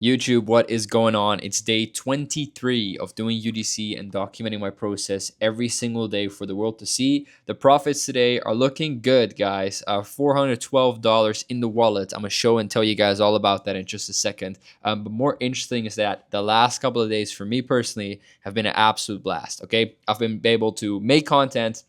YouTube, what is going on? It's day 23 of doing UGC and documenting my process every single day for the world to see. The profits today are looking good, guys. $412 in the wallet. I'm going to show and tell you guys all about that in just a second. But more interesting is that the last couple of days for me personally have been an absolute blast, okay? I've been able to make content,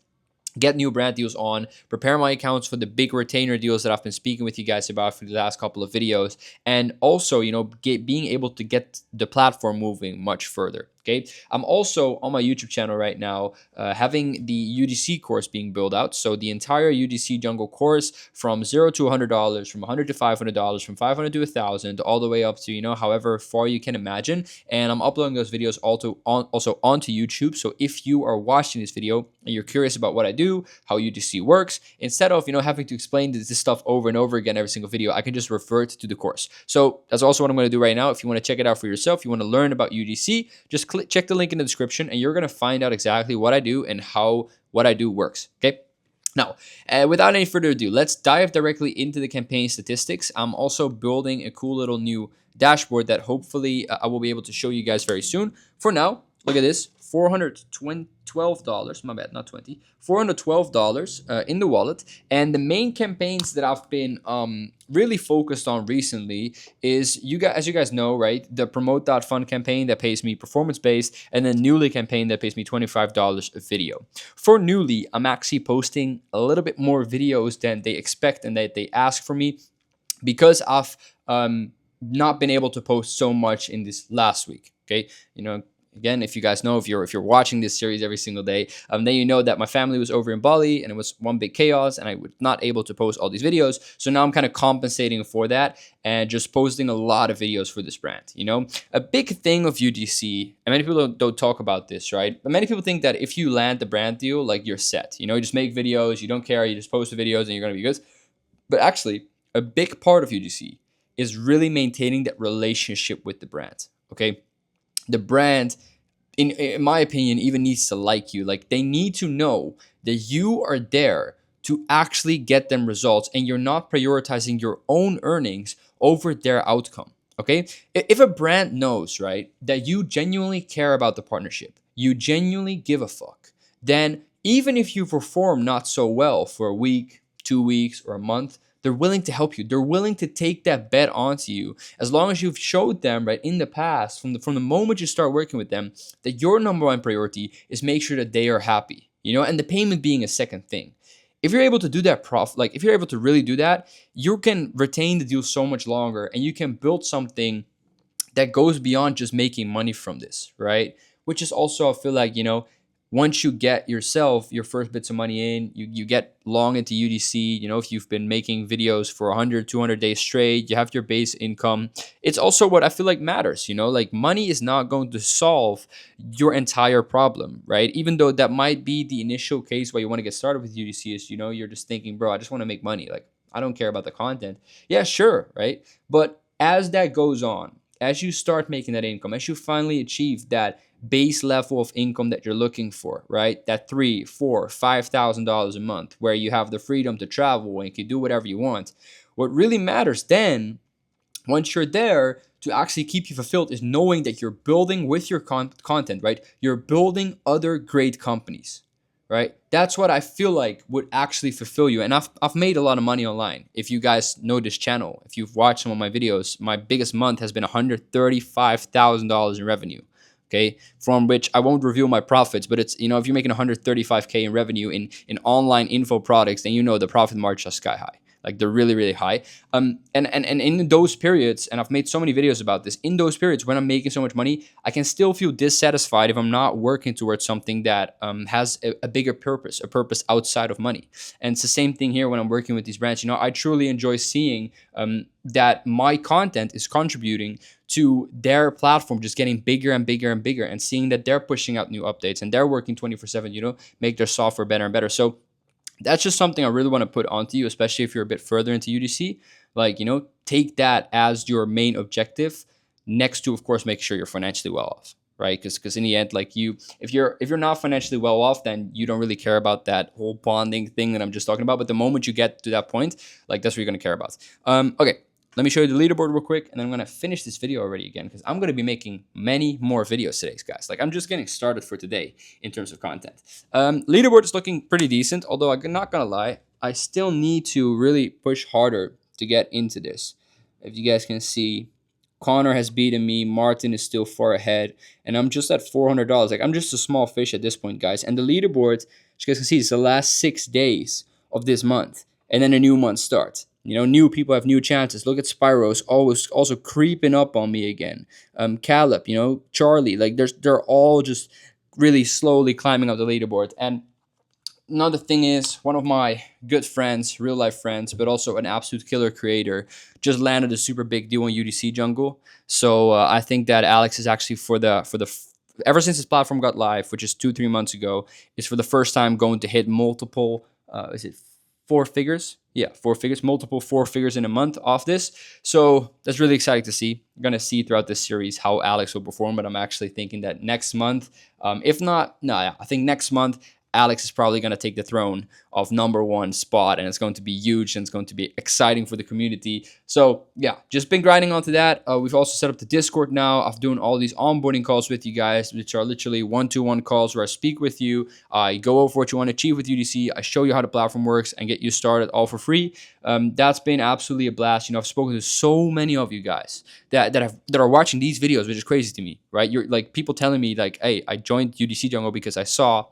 get new brand deals on, prepare my accounts for the big retainer deals that I've been speaking with you guys about for the last couple of videos, and also, being able to get the platform moving much further. Okay, I'm also on my YouTube channel right now, having the UGC course being built out. So the entire UGC jungle course from $0 to $100, from $100 to $500, from $500 to $1,000, all the way up to however far you can imagine. And I'm uploading those videos also onto YouTube. So if you are watching this video and you're curious about what I do, how UGC works, instead of having to explain this stuff over and over again every single video, I can just revert to the course. So that's also what I'm going to do right now. If you want to check it out for yourself, you want to learn about UGC, just check the link in the description and you're going to find out exactly what I do and how what I do works. Okay. Now, without any further ado, let's dive directly into the campaign statistics. I'm also building a cool little new dashboard that hopefully I will be able to show you guys very soon. For now, look at this, $412, my bad, not 20, $412 in the wallet. And the main campaigns that I've been really focused on recently is, as you guys know, right, the promote.fund campaign that pays me performance-based, and then Newly campaign that pays me $25 a video. For Newly, I'm actually posting a little bit more videos than they expect and that they ask for me, because I've not been able to post so much in this last week. Okay, again, if you guys know, if you're watching this series every single day, then you know that my family was over in Bali and it was one big chaos and I was not able to post all these videos. So now I'm kind of compensating for that and just posting a lot of videos for this brand. A big thing of UGC, and many people don't talk about this, right? But many people think that if you land the brand deal, like, you're set. You just make videos, you don't care, you just post the videos and you're going to be good. But actually, a big part of UGC is really maintaining that relationship with the brand, okay? The brand, in my opinion, even needs to like you. Like, they need to know that you are there to actually get them results and you're not prioritizing your own earnings over their outcome, okay? If a brand knows, right, that you genuinely care about the partnership, you genuinely give a fuck, then even if you perform not so well for a week, 2 weeks, or a month, they're willing to help you. They're willing to take that bet onto you, as long as you've showed them, right, in the past, from the moment you start working with them, that your number one priority is make sure that they are happy, and the payment being a second thing. If you're able to do that, if you're able to really do that, you can retain the deal so much longer and you can build something that goes beyond just making money from this, right? Which is also, I feel like, once you get yourself your first bits of money in, you get long into UGC, if you've been making videos for 100, 200 days straight, you have your base income. It's also what I feel like matters, like, money is not going to solve your entire problem, right? Even though that might be the initial case why you want to get started with UGC is, you're just thinking, bro, I just want to make money. Like, I don't care about the content. Yeah, sure, right? But as that goes on, as you start making that income, as you finally achieve that base level of income that you're looking for, right? That $3,000, $4,000, $5,000 a month, where you have the freedom to travel and you can do whatever you want. What really matters then, once you're there, to actually keep you fulfilled, is knowing that you're building with your content, right? You're building other great companies, right? That's what I feel like would actually fulfill you. And I've made a lot of money online. If you guys know this channel, if you've watched some of my videos, my biggest month has been $135,000 in revenue. Okay, from which I won't reveal my profits, but it's, if you're making 135K in revenue in online info products, then the profit margins are sky high. Like, they're really, really high. And in those periods, and I've made so many videos about this, in those periods when I'm making so much money, I can still feel dissatisfied if I'm not working towards something that has a bigger purpose, a purpose outside of money. And it's the same thing here when I'm working with these brands. I truly enjoy seeing that my content is contributing to their platform just getting bigger and bigger and bigger, and seeing that they're pushing out new updates and they're working 24/7, make their software better and better. So that's just something I really want to put onto you, especially if you're a bit further into UGC. Like, take that as your main objective, next to, of course, make sure you're financially well off, right? Because in the end, like, if you're not financially well off, then you don't really care about that whole bonding thing that I'm just talking about. But the moment you get to that point, like, that's what you're gonna care about. Okay. let me show you the leaderboard real quick, and then I'm going to finish this video already again, because I'm going to be making many more videos today, guys. Like, I'm just getting started for today in terms of content. Leaderboard is looking pretty decent, although I'm not going to lie, I still need to really push harder to get into this. If you guys can see, Connor has beaten me, Martin is still far ahead, and I'm just at $400. Like, I'm just a small fish at this point, guys. And the leaderboard, as you guys can see, it's the last 6 days of this month, and then a new month starts. You know, new people have new chances. Look at Spyro's always also creeping up on me again. Caleb, you know, Charlie, like they're all just really slowly climbing up the leaderboard. And another thing is, one of my good friends, real life friends, but also an absolute killer creator, just landed a super big deal on UGC Jungle. So I think that Alex is actually ever since his platform got live, which is 2-3 months ago, is for the first time going to hit multiple. Is it 4 figures? Yeah, 4 figures, multiple 4 figures in a month off this. So that's really exciting to see. You're going to see throughout this series how Alex will perform, but I'm actually thinking that next month, if not, no, yeah, I think next month, Alex is probably going to take the throne of #1 spot, and it's going to be huge, and it's going to be exciting for the community. So yeah, just been grinding onto that. We've also set up the Discord now. I'm doing all these onboarding calls with you guys, which are literally 1-to-1 calls where I speak with you. I go over what you want to achieve with UGC. I show you how the platform works and get you started all for free. That's been absolutely a blast. You know, I've spoken to so many of you guys that are watching these videos, which is crazy to me, right? You're like people telling me like, hey, I joined UGC Jungle because I saw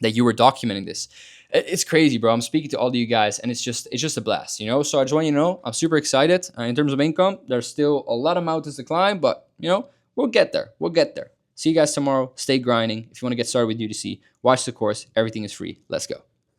that you were documenting this. It's crazy, bro. I'm speaking to all of you guys, and it's just a blast, you know? So I just want you to know, I'm super excited. In terms of income, there's still a lot of mountains to climb, but, you know, we'll get there. We'll get there. See you guys tomorrow. Stay grinding. If you want to get started with UGC, watch the course. Everything is free. Let's go.